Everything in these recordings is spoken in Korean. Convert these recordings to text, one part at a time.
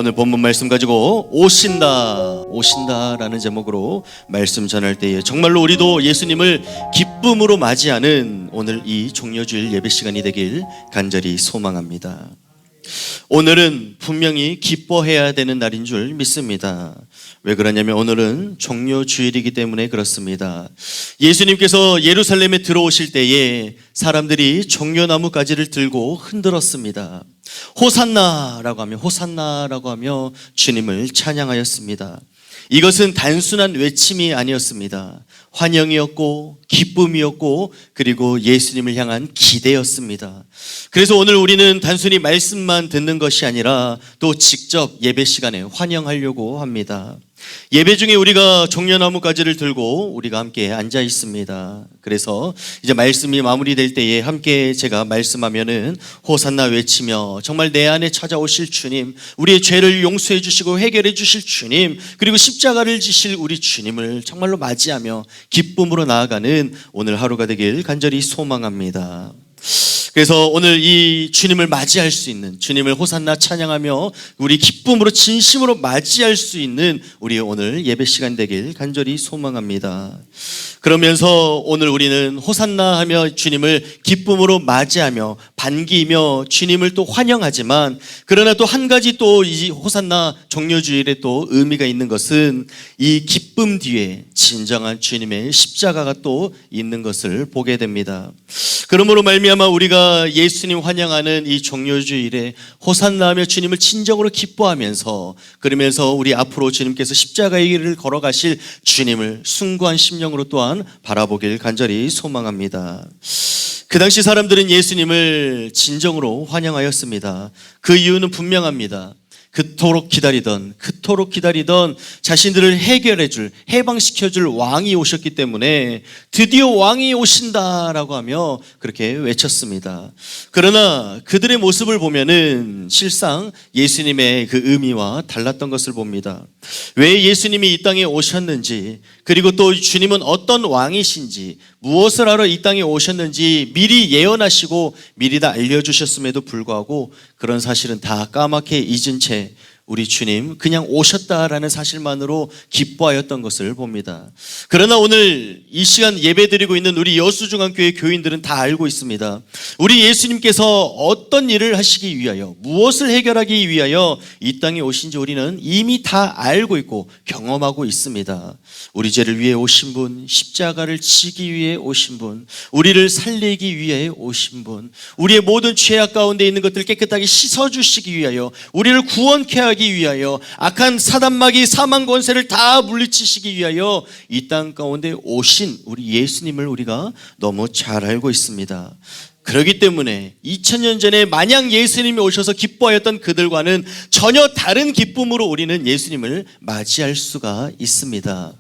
오늘 본문 말씀 가지고 오신다라는 제목으로 말씀 전할 때에 정말로 우리도 예수님을 기쁨으로 맞이하는 오늘 이 종려주일 예배 시간이 되길 간절히 소망합니다. 오늘은 분명히 기뻐해야 되는 날인 줄 믿습니다. 왜 그러냐면 오늘은 종려주일이기 때문에 그렇습니다. 예수님께서 예루살렘에 들어오실 때에 사람들이 종려나무 가지를 들고 흔들었습니다. 호산나라고 하며 주님을 찬양하였습니다. 이것은 단순한 외침이 아니었습니다. 환영이었고 기쁨이었고 그리고 예수님을 향한 기대였습니다. 그래서 오늘 우리는 단순히 말씀만 듣는 것이 아니라 또 직접 예배 시간에 환영하려고 합니다. 예배 중에 우리가 종려나무 가지를 들고 우리가 함께 앉아 있습니다. 그래서 이제 말씀이 마무리될 때에 함께 제가 말씀하면은 호산나 외치며 정말 내 안에 찾아오실 주님, 우리의 죄를 용서해 주시고 해결해 주실 주님, 그리고 십자가를 지실 우리 주님을 정말로 맞이하며 기쁨으로 나아가는 오늘 하루가 되길 간절히 소망합니다. 그래서 오늘 이 주님을 맞이할 수 있는, 주님을 호산나 찬양하며 우리 기쁨으로 진심으로 맞이할 수 있는 우리 오늘 예배 시간 되길 간절히 소망합니다. 그러면서 오늘 우리는 호산나 하며 주님을 기쁨으로 맞이하며 반기며 주님을 또 환영하지만, 그러나 또 한 가지 또 이 호산나 종려주일에 또 의미가 있는 것은 이 기쁨 뒤에 진정한 주님의 십자가가 또 있는 것을 보게 됩니다. 그러므로 말미암아 우리가 예수님 환영하는 이 종려주일에 호산나하며 주님을 진정으로 기뻐하면서, 그러면서 우리 앞으로 주님께서 십자가의 길을 걸어가실 주님을 숭고한 심령으로 또한 바라보길 간절히 소망합니다. 그 당시 사람들은 예수님을 진정으로 환영하였습니다. 그 이유는 분명합니다. 그토록 기다리던 자신들을 해결해줄, 해방시켜줄 왕이 오셨기 때문에 드디어 왕이 오신다라고 하며 그렇게 외쳤습니다. 그러나 그들의 모습을 보면은 실상 예수님의 그 의미와 달랐던 것을 봅니다. 왜 예수님이 이 땅에 오셨는지, 그리고 또 주님은 어떤 왕이신지, 무엇을 하러 이 땅에 오셨는지 미리 예언하시고 미리 다 알려주셨음에도 불구하고 그런 사실은 다 까맣게 잊은 채 우리 주님 그냥 오셨다라는 사실만으로 기뻐하였던 것을 봅니다. 그러나 오늘 이 시간 예배드리고 있는 우리 여수중앙교회 교인들은 다 알고 있습니다. 우리 예수님께서 어떤 일을 하시기 위하여, 무엇을 해결하기 위하여 이 땅에 오신지 우리는 이미 다 알고 있고 경험하고 있습니다. 우리 죄를 위해 오신 분, 십자가를 지기 위해 오신 분, 우리를 살리기 위해 오신 분, 우리의 모든 죄악 가운데 있는 것들을 깨끗하게 씻어주시기 위하여, 우리를 구원케 하기 위하여, 악한 사단마귀 사망 권세를 다 물리치시기 위하여 이 땅 가운데 오신 우리 예수님을 우리가 너무 잘 알고 있습니다. 그렇기 때문에 2000년 전에 마냥 예수님이 오셔서 기뻐하였던 그들과는 전혀 다른 기쁨으로 우리는 예수님을 맞이할 수가 있습니다.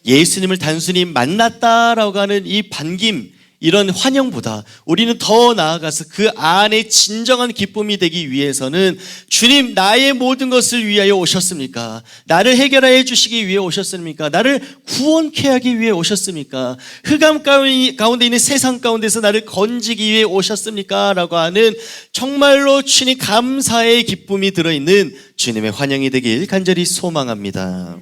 예수님을 단순히 만났다라고 하는 이 반김, 이런 환영보다 우리는 더 나아가서 그 안에 진정한 기쁨이 되기 위해서는 주님, 나의 모든 것을 위하여 오셨습니까? 나를 해결해 주시기 위해 오셨습니까? 나를 구원케 하기 위해 오셨습니까? 흑암 가운데 있는 세상 가운데서 나를 건지기 위해 오셨습니까? 라고 하는 정말로 주님 감사의 기쁨이 들어있는 주님의 환영이 되길 간절히 소망합니다.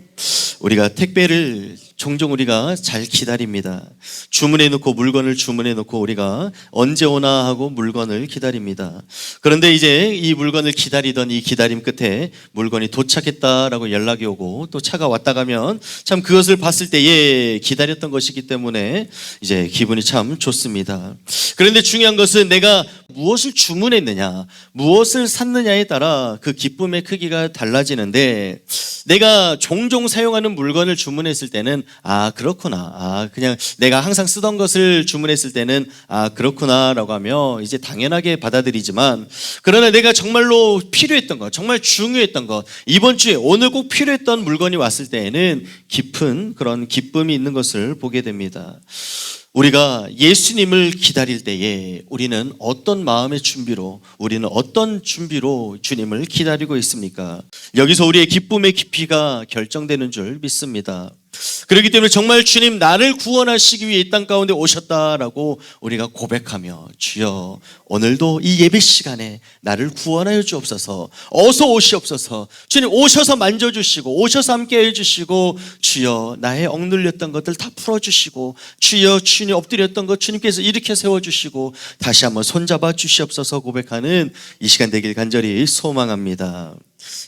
우리가 택배를 종종 우리가 잘 기다립니다. 주문해 놓고, 물건을 주문해 놓고 우리가 언제 오나 하고 물건을 기다립니다. 그런데 이제 이 물건을 기다리던 이 기다림 끝에 물건이 도착했다라고 연락이 오고 또 차가 왔다 가면 참 그것을 봤을 때에 기다렸던 것이기 때문에 이제 기분이 참 좋습니다. 그런데 중요한 것은 내가 무엇을 주문했느냐, 무엇을 샀느냐에 따라 그 기쁨의 크기가 달라지는데, 내가 종종 사용하는 물건을 주문했을 때는 그렇구나, 그냥 내가 항상 쓰던 것을 주문했을 때는 그렇구나 라고 하며 이제 당연하게 받아들이지만, 그러나 내가 정말로 필요했던 것, 정말 중요했던 것, 이번 주에 오늘 꼭 필요했던 물건이 왔을 때에는 깊은 그런 기쁨이 있는 것을 보게 됩니다. 우리가 예수님을 기다릴 때에 우리는 어떤 마음의 준비로, 우리는 어떤 준비로 주님을 기다리고 있습니까? 여기서 우리의 기쁨의 깊이가 결정되는 줄 믿습니다. 그렇기 때문에 정말 주님 나를 구원하시기 위해 이 땅 가운데 오셨다라고 우리가 고백하며 주여 오늘도 이 예배 시간에 나를 구원하여 주옵소서. 어서 오시옵소서. 주님 오셔서 만져주시고 오셔서 함께 해주시고 주여 나의 억눌렸던 것들 다 풀어주시고 주여 주님 엎드렸던 것 주님께서 일으켜 세워주시고 다시 한번 손잡아 주시옵소서 고백하는 이 시간 되길 간절히 소망합니다.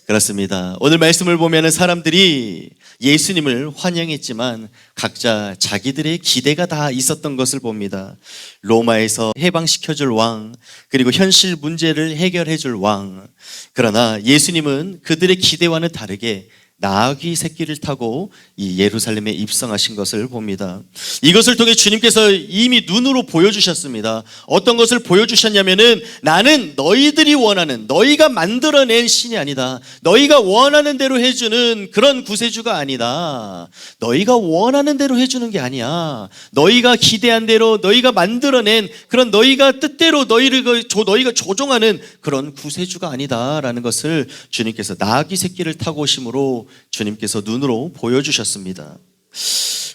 그렇습니다. 오늘 말씀을 보면 사람들이 예수님을 환영했지만 각자 자기들의 기대가 다 있었던 것을 봅니다. 로마에서 해방시켜줄 왕, 그리고 현실 문제를 해결해줄 왕. 그러나 예수님은 그들의 기대와는 다르게 나귀 새끼를 타고 이 예루살렘에 입성하신 것을 봅니다. 이것을 통해 주님께서 이미 눈으로 보여주셨습니다. 어떤 것을 보여주셨냐면은 나는 너희들이 원하는, 너희가 만들어낸 신이 아니다. 너희가 원하는 대로 해주는 그런 구세주가 아니다. 너희가 원하는 대로 해주는 게 아니야. 너희가 기대한 대로 너희가 만들어낸 그런 너희가 뜻대로 너희가 조종하는 그런 구세주가 아니다라는 것을 주님께서 나귀 새끼를 타고 오심으로 주님께서 눈으로 보여주셨습니다.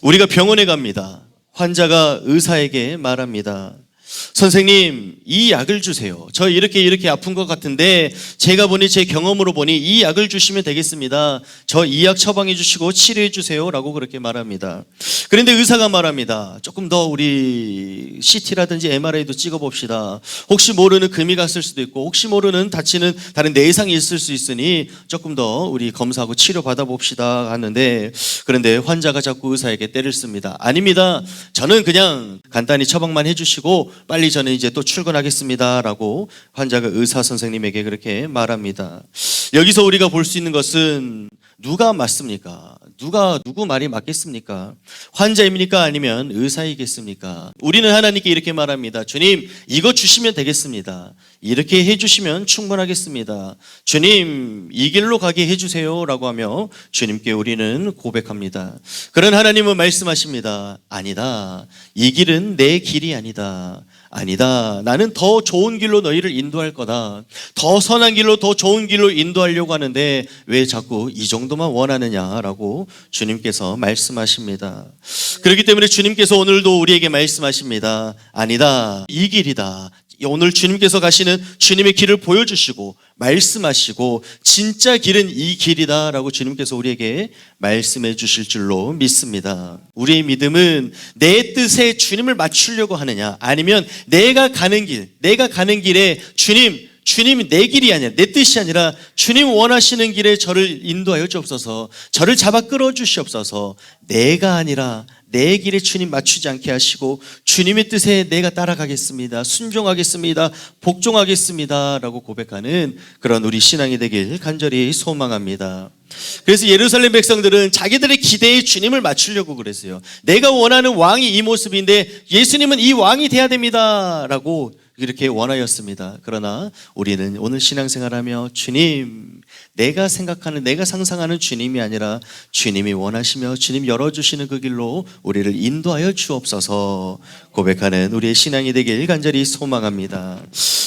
우리가 병원에 갑니다. 환자가 의사에게 말합니다. 선생님, 이 약을 주세요. 저 이렇게 아픈 것 같은데 제가 보니 제 경험으로 보니 이 약을 주시면 되겠습니다. 저 이 약 처방해 주시고 치료해 주세요 라고 그렇게 말합니다. 그런데 의사가 말합니다. 조금 더 우리 CT라든지 MRI도 찍어봅시다. 혹시 모르는 금이 갔을 수도 있고 혹시 모르는 다치는 다른 내상이 있을 수 있으니 조금 더 우리 검사하고 치료 받아봅시다 하는데, 그런데 환자가 자꾸 의사에게 때를 씁니다. 아닙니다. 저는 그냥 간단히 처방만 해주시고 빨리 저는 이제 또 출근하겠습니다 라고 환자가 의사 선생님에게 그렇게 말합니다. 여기서 우리가 볼 수 있는 것은 누가 맞습니까? 누구 말이 맞겠습니까? 환자입니까? 아니면 의사이겠습니까? 우리는 하나님께 이렇게 말합니다. 주님, 이거 주시면 되겠습니다. 이렇게 해주시면 충분하겠습니다. 주님, 이 길로 가게 해주세요 라고 하며 주님께 우리는 고백합니다. 그런 하나님은 말씀하십니다. 아니다. 이 길은 내 길이 아니다. 아니다. 나는 더 좋은 길로 너희를 인도할 거다. 더 선한 길로, 더 좋은 길로 인도하려고 하는데 왜 자꾸 이 정도만 원하느냐라고 주님께서 말씀하십니다. 그렇기 때문에 주님께서 오늘도 우리에게 말씀하십니다. 아니다. 이 길이다. 오늘 주님께서 가시는 주님의 길을 보여주시고 말씀하시고 진짜 길은 이 길이다 라고 주님께서 우리에게 말씀해 주실 줄로 믿습니다. 우리의 믿음은 내 뜻에 주님을 맞추려고 하느냐, 아니면 내가 가는 길에 주님이 내 길이 아니라, 내 뜻이 아니라 주님 원하시는 길에 저를 인도하여 주옵소서, 저를 잡아 끌어 주시옵소서. 내가 아니라 내 길에 주님 맞추지 않게 하시고 주님의 뜻에 내가 따라가겠습니다, 순종하겠습니다, 복종하겠습니다 라고 고백하는 그런 우리 신앙이 되길 간절히 소망합니다. 그래서 예루살렘 백성들은 자기들의 기대에 주님을 맞추려고 그랬어요. 내가 원하는 왕이 이 모습인데 예수님은 이 왕이 돼야 됩니다 라고 이렇게 원하였습니다. 그러나 우리는 오늘 신앙생활하며 주님, 내가 생각하는, 내가 상상하는 주님이 아니라 주님이 원하시며 주님 열어주시는 그 길로 우리를 인도하여 주옵소서 고백하는 우리의 신앙이 되길 간절히 소망합니다.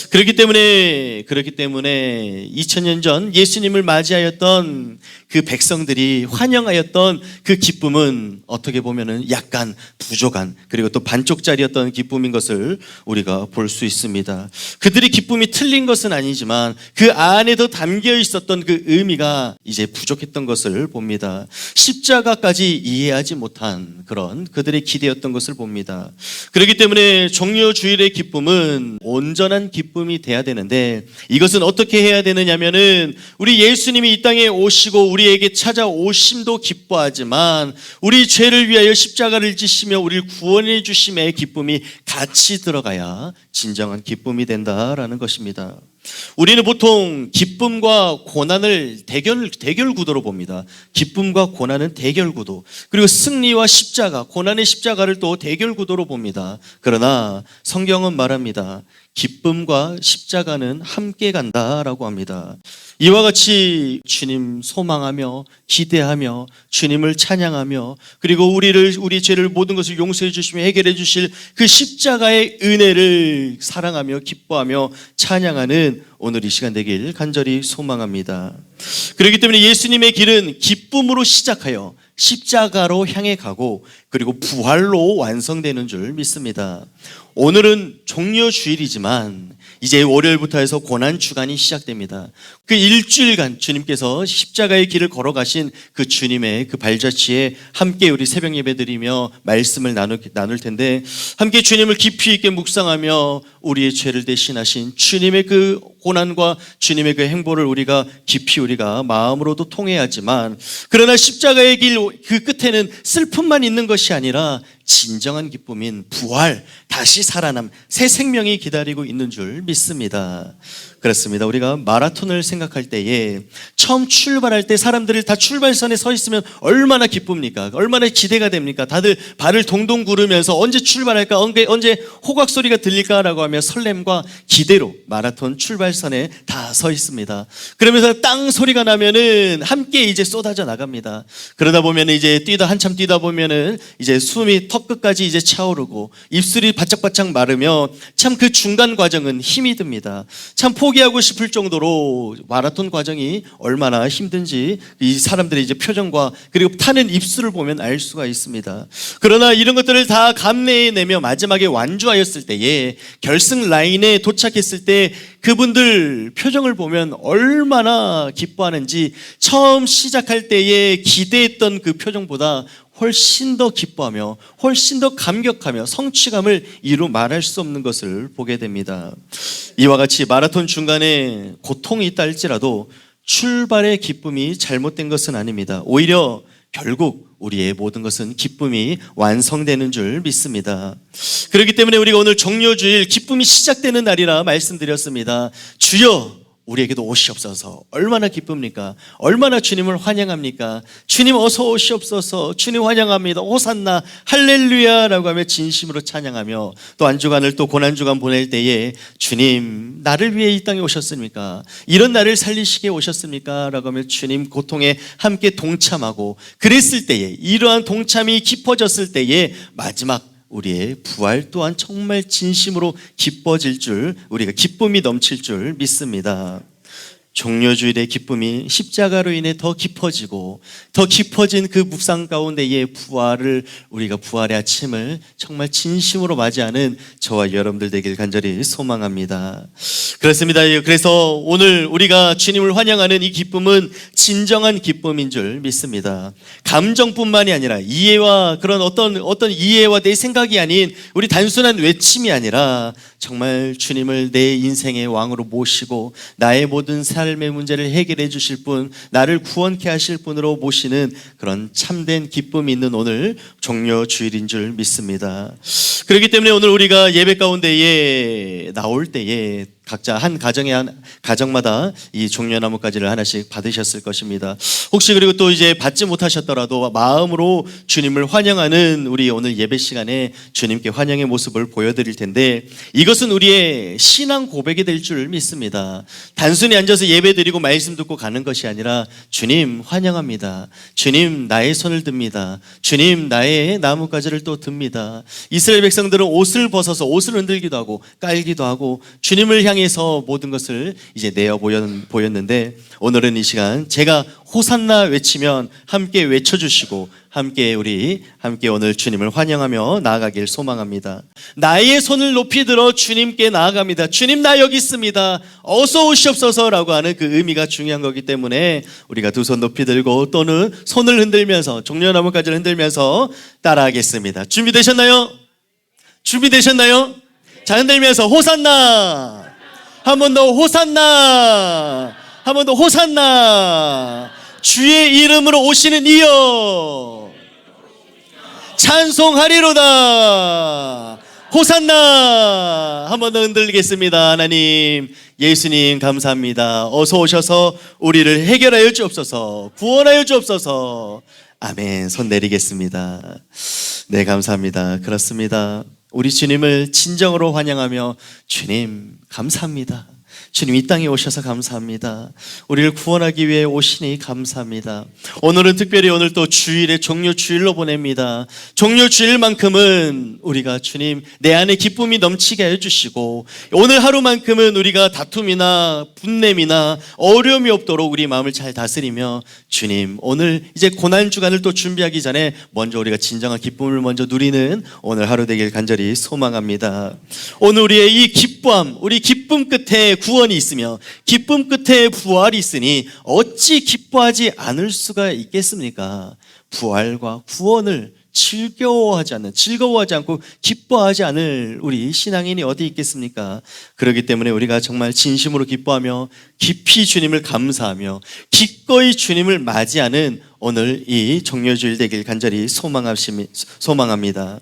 그렇기 때문에 2000년 전 예수님을 맞이하였던 그 백성들이 환영하였던 그 기쁨은 어떻게 보면은 약간 부족한, 그리고 또 반쪽짜리였던 기쁨인 것을 우리가 볼 수 있습니다. 그들의 기쁨이 틀린 것은 아니지만 그 안에도 담겨 있었던 그 의미가 이제 부족했던 것을 봅니다. 십자가까지 이해하지 못한 그런 그들의 기대였던 것을 봅니다. 그렇기 때문에 종려주일의 기쁨은 온전한 기쁨이 돼야 되는데, 이것은 어떻게 해야 되느냐면은 우리 예수님이 이 땅에 오시고 우리에게 찾아오심도 기뻐하지만 우리 죄를 위하여 십자가를 지시며 우리를 구원해 주심의 기쁨이 같이 들어가야 진정한 기쁨이 된다라는 것입니다. 우리는 보통 기쁨과 고난을 대결 구도로 봅니다. 기쁨과 고난은 대결 구도, 그리고 승리와 십자가, 고난의 십자가를 또 대결 구도로 봅니다. 그러나 성경은 말합니다. 기쁨과 십자가는 함께 간다라고 합니다. 이와 같이 주님 소망하며 기대하며 주님을 찬양하며, 그리고 우리 죄를 모든 것을 용서해 주시며 해결해 주실 그 십자가의 은혜를 사랑하며 기뻐하며 찬양하는 오늘 이 시간 되길 간절히 소망합니다. 그렇기 때문에 예수님의 길은 기쁨으로 시작하여 십자가로 향해 가고 그리고 부활로 완성되는 줄 믿습니다. 오늘은 종려주일이지만 이제 월요일부터 해서 고난주간이 시작됩니다. 그 일주일간 주님께서 십자가의 길을 걸어가신 그 주님의 그 발자취에 함께 우리 새벽 예배 드리며 말씀을 나눌 텐데, 함께 주님을 깊이 있게 묵상하며 우리의 죄를 대신하신 주님의 그 고난과 주님의 그 행보를 우리가 깊이 우리가 마음으로도 통해야지만, 그러나 십자가의 길 그 끝에는 슬픔만 있는 것이 아니라 진정한 기쁨인 부활, 다시 살아남, 새 생명이 기다리고 있는 줄 믿습니다. 그렇습니다. 우리가 마라톤을 생각할 때에 처음 출발할 때 사람들이 다 출발선에 서 있으면 얼마나 기쁩니까? 얼마나 기대가 됩니까? 다들 발을 동동 구르면서 언제 출발할까? 언제 호각 소리가 들릴까라고 하며 설렘과 기대로 마라톤 출발선에 다 서 있습니다. 그러면서 땅 소리가 나면은 함께 이제 쏟아져 나갑니다. 그러다 보면 이제 한참 뛰다 보면은 이제 숨이 턱 끝까지 이제 차오르고 입술이 바짝바짝 마르며 참 그 중간 과정은 힘이 듭니다. 참 포기하고 싶을 정도로 마라톤 과정이 얼마나 힘든지 이 사람들의 이제 표정과 그리고 타는 입술을 보면 알 수가 있습니다. 그러나 이런 것들을 다 감내해내며 마지막에 완주하였을 때에 결승 라인에 도착했을 때 그분들 표정을 보면 얼마나 기뻐하는지, 처음 시작할 때에 기대했던 그 표정보다 훨씬 더 기뻐하며 훨씬 더 감격하며 성취감을 이루 말할 수 없는 것을 보게 됩니다. 이와 같이 마라톤 중간에 고통이 있다 할지라도 출발의 기쁨이 잘못된 것은 아닙니다. 오히려 결국 우리의 모든 것은 기쁨이 완성되는 줄 믿습니다. 그렇기 때문에 우리가 오늘 종려주일 기쁨이 시작되는 날이라 말씀드렸습니다. 주여 우리에게도 오시옵소서. 얼마나 기쁩니까? 얼마나 주님을 환영합니까? 주님 어서 오시옵소서. 주님 환영합니다. 호산나 할렐루야라고 하며 진심으로 찬양하며, 또 한 주간을 또 고난주간 보낼 때에 주님 나를 위해 이 땅에 오셨습니까? 이런 나를 살리시게 오셨습니까? 라고 하며 주님 고통에 함께 동참하고, 그랬을 때에 이러한 동참이 깊어졌을 때에 마지막 우리의 부활 또한 정말 진심으로 기뻐질 줄, 우리가 기쁨이 넘칠 줄 믿습니다. 종려주일의 기쁨이 십자가로 인해 더 깊어지고 더 깊어진 그 묵상 가운데의 부활을, 우리가 부활의 아침을 정말 진심으로 맞이하는 저와 여러분들 되길 간절히 소망합니다. 그렇습니다. 그래서 오늘 우리가 주님을 환영하는 이 기쁨은 진정한 기쁨인 줄 믿습니다. 감정뿐만이 아니라 이해와 그런 어떤 이해와 내 생각이 아닌 우리 단순한 외침이 아니라 정말 주님을 내 인생의 왕으로 모시고 나의 모든 삶의 문제를 해결해 주실 분, 나를 구원케 하실 분으로 모시는 그런 참된 기쁨이 있는 오늘 종려주일인 줄 믿습니다. 그렇기 때문에 오늘 우리가 예배 가운데에 나올 때에 각자 한 가정마다 이 종려나무가지를 하나씩 받으셨을 것입니다. 혹시 그리고 또 이제 받지 못하셨더라도 마음으로 주님을 환영하는 우리 오늘 예배 시간에 주님께 환영의 모습을 보여드릴 텐데, 이것은 우리의 신앙 고백이 될 줄 믿습니다. 단순히 앉아서 예배 드리고 말씀 듣고 가는 것이 아니라 주님 환영합니다. 주님 나의 손을 듭니다. 주님 나의 나뭇가지를 또 듭니다. 이스라엘 백성들은 옷을 벗어서 옷을 흔들기도 하고 깔기도 하고 주님을 향해서 모든 것을 이제 내어 보였는데, 오늘은 이 시간 제가 호산나 외치면 함께 외쳐주시고 함께 오늘 주님을 환영하며 나아가길 소망합니다. 나의 손을 높이 들어 주님께 나아갑니다. 주님 나 여기 있습니다. 어서 오시옵소서라고 하는 그 의미가 중요한 거기 때문에 우리가 두 손 높이 들고 또는 손을 흔들면서 종려나무까지를 흔들면서 따라하겠습니다. 준비되셨나요? 자, 흔들면서 호산나, 한 번 더 호산나, 한 번 더 호산나. 주의 이름으로 오시는 이여 찬송하리로다. 호산나. 한 번 더 흔들겠습니다. 하나님, 예수님 감사합니다. 어서 오셔서 우리를 해결하여 주옵소서, 구원하여 주옵소서. 아멘. 손 내리겠습니다. 네, 감사합니다. 그렇습니다. 우리 주님을 진정으로 환영하며 주님 감사합니다. 주님 이 땅에 오셔서 감사합니다. 우리를 구원하기 위해 오시니 감사합니다. 오늘은 특별히 오늘 또 주일에 종료주일로 보냅니다. 종료주일만큼은 우리가 주님 내 안에 기쁨이 넘치게 해주시고, 오늘 하루만큼은 우리가 다툼이나 분냄이나 어려움이 없도록 우리 마음을 잘 다스리며, 주님 오늘 이제 고난주간을 또 준비하기 전에 먼저 우리가 진정한 기쁨을 먼저 누리는 오늘 하루 되길 간절히 소망합니다. 오늘 우리의 이 기쁨, 우리 기쁨 끝에 구원이 있으며 기쁨 끝에 부활이 있으니 어찌 기뻐하지 않을 수가 있겠습니까? 부활과 구원을 즐거워하지 않고 기뻐하지 않을 우리 신앙인이 어디 있겠습니까? 그렇기 때문에 우리가 정말 진심으로 기뻐하며 깊이 주님을 감사하며 기꺼이 주님을 맞이하는 오늘 이 종료주일 되길 간절히 소망합니다.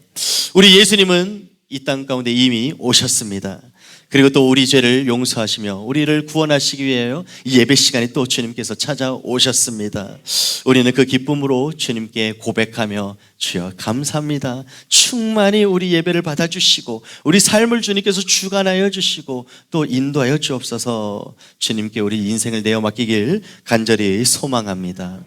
우리 예수님은 이 땅 가운데 이미 오셨습니다. 그리고 또 우리 죄를 용서하시며 우리를 구원하시기 위하여 이 예배 시간에 또 주님께서 찾아오셨습니다. 우리는 그 기쁨으로 주님께 고백하며 주여 감사합니다. 충만히 우리 예배를 받아주시고 우리 삶을 주님께서 주관하여 주시고 또 인도하여 주옵소서. 주님께 우리 인생을 내어 맡기길 간절히 소망합니다.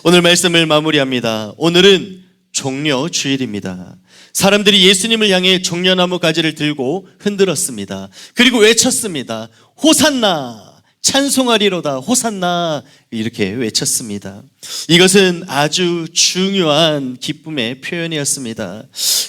오늘 말씀을 마무리합니다. 오늘은 종려주일입니다. 사람들이 예수님을 향해 종려나무 가지를 들고 흔들었습니다. 그리고 외쳤습니다. 호산나, 찬송하리로다, 호산나, 이렇게 외쳤습니다. 이것은 아주 중요한 기쁨의 표현이었습니다.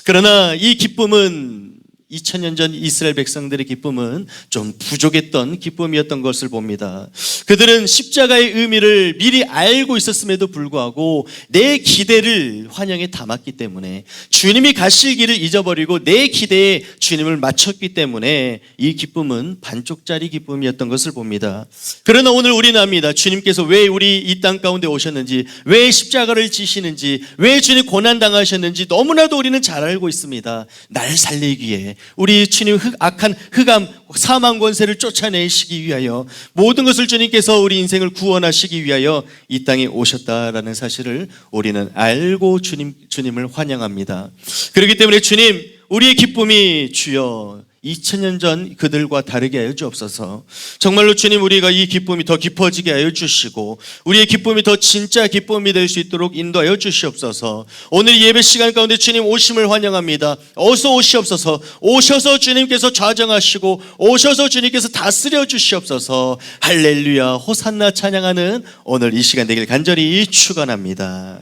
그러나 이 기쁨은 2000년 전 이스라엘 백성들의 기쁨은 좀 부족했던 기쁨이었던 것을 봅니다. 그들은 십자가의 의미를 미리 알고 있었음에도 불구하고 내 기대를 환영에 담았기 때문에, 주님이 가실 길을 잊어버리고 내 기대에 주님을 맞췄기 때문에 이 기쁨은 반쪽짜리 기쁨이었던 것을 봅니다. 그러나 오늘 우리는 압니다. 주님께서 왜 우리 이 땅 가운데 오셨는지, 왜 십자가를 지시는지, 왜 주님 고난당하셨는지 너무나도 우리는 잘 알고 있습니다. 날 살리기 위해, 우리 주님 악한 흑암 사망 권세를 쫓아내시기 위하여, 모든 것을 주님께서 우리 인생을 구원하시기 위하여 이 땅에 오셨다라는 사실을 우리는 알고 주님을 환영합니다. 그렇기 때문에 주님, 우리의 기쁨이 주여 2000년 전 그들과 다르게 하여 주옵소서. 정말로 주님, 우리가 이 기쁨이 더 깊어지게 하여 주시고 우리의 기쁨이 더 진짜 기쁨이 될 수 있도록 인도하여 주시옵소서. 오늘 예배 시간 가운데 주님 오심을 환영합니다. 어서 오시옵소서. 오셔서 주님께서 좌정하시고 오셔서 주님께서 다스려 주시옵소서. 할렐루야 호산나 찬양하는 오늘 이 시간 되길 간절히 축원합니다.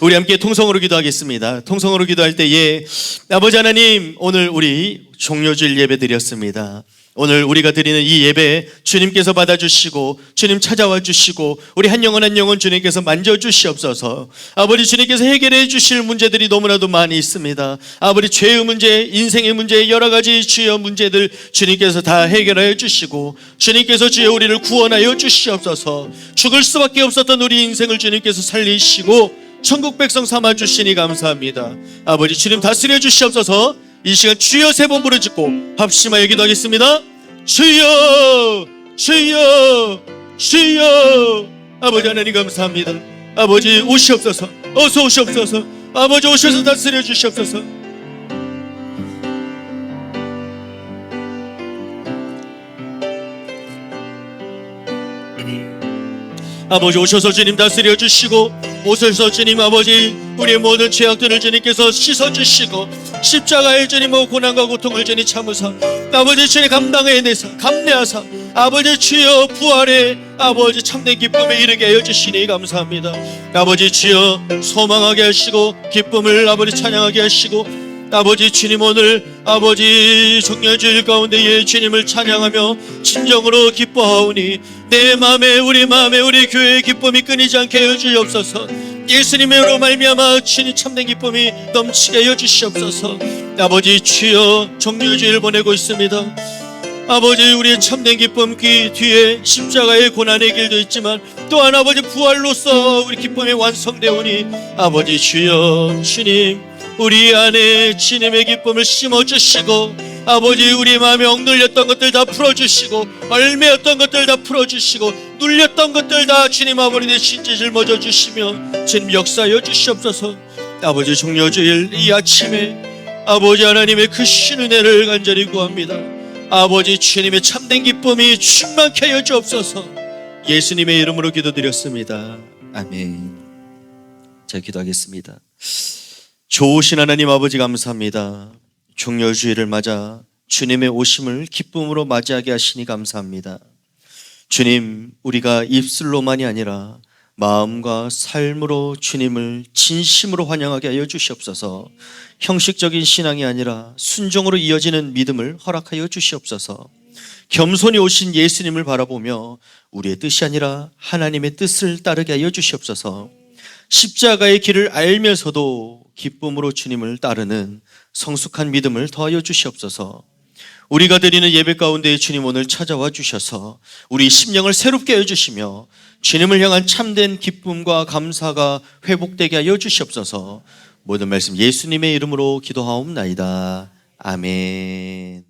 우리 함께 통성으로 기도하겠습니다. 통성으로 기도할 때에 아버지 하나님, 오늘 우리 종료주일 예배 드렸습니다. 오늘 우리가 드리는 이 예배 주님께서 받아주시고 주님 찾아와 주시고 우리 한 영혼 한 영혼 주님께서 만져주시옵소서. 아버지, 주님께서 해결해 주실 문제들이 너무나도 많이 있습니다. 아버지, 죄의 문제, 인생의 문제, 여러 가지 주여 문제들 주님께서 다 해결하여 주시고 주님께서 주여 우리를 구원하여 주시옵소서. 죽을 수밖에 없었던 우리 인생을 주님께서 살리시고 천국 백성 삼아주시니 감사합니다. 아버지, 주님 다스려 주시옵소서. 이 시간 주여 세 번 부르짖고 합심하여 기도하겠습니다. 주여, 주여, 주여. 아버지 하나님 감사합니다. 아버지 오시옵소서. 어서 오시옵소서. 아버지 오셔서 다스려 주시옵소서. 아버지 오셔서 주님 다스려 주시고 오셔서 주님 아버지 우리의 모든 죄악들을 주님께서 씻어주시고 십자가의 주님 고난과 고통을 주님 참으사 아버지 주님 감당해내사 감내하사 아버지 주여 부활의 아버지 참된 기쁨에 이르게 하여 주시니 감사합니다. 아버지 주여 소망하게 하시고 기쁨을 아버지 찬양하게 하시고 아버지 주님, 오늘 아버지 종려주일 가운데에 주님을 찬양하며 진정으로 기뻐하오니 내 마음에 우리 마음에 우리 교회의 기쁨이 끊이지 않게 하여 주옵소서. 예수님으로 말미암아 주님 참된 기쁨이 넘치게 하여 주시옵소서. 아버지 주여 종려주일 보내고 있습니다. 아버지 우리의 참된 기쁨 그 뒤에 십자가의 고난의 길도 있지만 또한 아버지 부활로서 우리 기쁨이 완성되오니 아버지 주여 주님 우리 안에 주님의 기쁨을 심어주시고 아버지 우리 마음에 억눌렸던 것들 다 풀어주시고 얽매였던 것들 다 풀어주시고 눌렸던 것들 다 주님 아버지 대신 짊어져 주시며 주님 역사하여 주시옵소서. 아버지 종려주일 이 아침에 아버지 하나님의 크신 은혜를 간절히 구합니다. 아버지 주님의 참된 기쁨이 충만케 하여 주옵소서. 예수님의 이름으로 기도드렸습니다. 아멘. 자, 기도하겠습니다. 좋으신 하나님 아버지 감사합니다. 종려주일을 맞아 주님의 오심을 기쁨으로 맞이하게 하시니 감사합니다. 주님, 우리가 입술로만이 아니라 마음과 삶으로 주님을 진심으로 환영하게 하여 주시옵소서. 형식적인 신앙이 아니라 순종으로 이어지는 믿음을 허락하여 주시옵소서. 겸손히 오신 예수님을 바라보며 우리의 뜻이 아니라 하나님의 뜻을 따르게 하여 주시옵소서. 십자가의 길을 알면서도 기쁨으로 주님을 따르는 성숙한 믿음을 더하여 주시옵소서. 우리가 드리는 예배 가운데 주님 오늘 찾아와 주셔서 우리 심령을 새롭게 해주시며 주님을 향한 참된 기쁨과 감사가 회복되게 하여 주시옵소서. 모든 말씀 예수님의 이름으로 기도하옵나이다. 아멘.